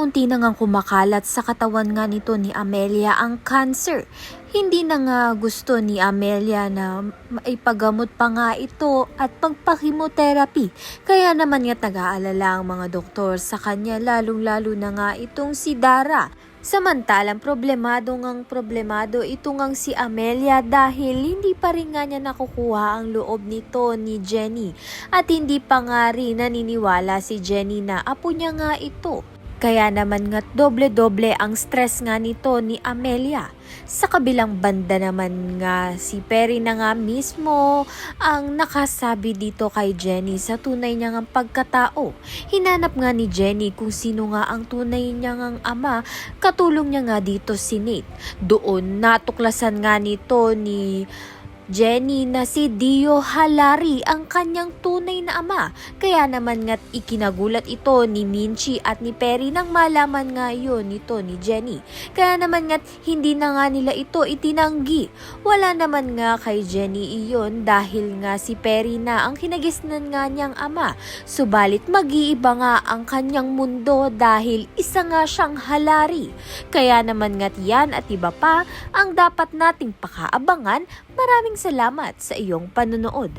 unti-unti na ngang kumakalat sa katawan nga nito ni Amelia ang cancer. Hindi na nga gusto ni Amelia na maipagamot pa nga ito at pagpakimotherapy. Kaya naman nga nag-aalala ang mga doktor sa kanya, lalong-lalo na nga itong si Dara. Samantalang problemado ito ngang si Amelia dahil hindi pa rin nga niya nakukuha ang loob nito ni Jenny. At hindi pa nga rin naniniwala si Jenny na apo niya nga ito. Kaya naman nga doble-doble ang stress nga nito ni Amelia. Sa kabilang banda naman nga si Perry na nga mismo ang nakasabi dito kay Jenny sa tunay niya ngang pagkatao. Hinanap nga ni Jenny kung sino nga ang tunay niya ngang ama, katulong niya nga dito si Nate. Doon natuklasan nga nito ni Jenny na si Dio Halari ang kanyang tunay na ama. Kaya naman nga't ikinagulat ito ni Minchi at ni Perry nang malaman nga yun nito ni Jenny. Kaya naman nga't hindi na nga nila ito itinanggi. Wala naman nga kay Jenny iyon dahil nga si Perry na ang kinagisnan nga niyang ama. Subalit mag-iiba nga ang kanyang mundo dahil isa nga siyang Halari. Kaya naman nga't yan at iba pa ang dapat nating pakaabangan. Maraming salamat sa iyong panonood.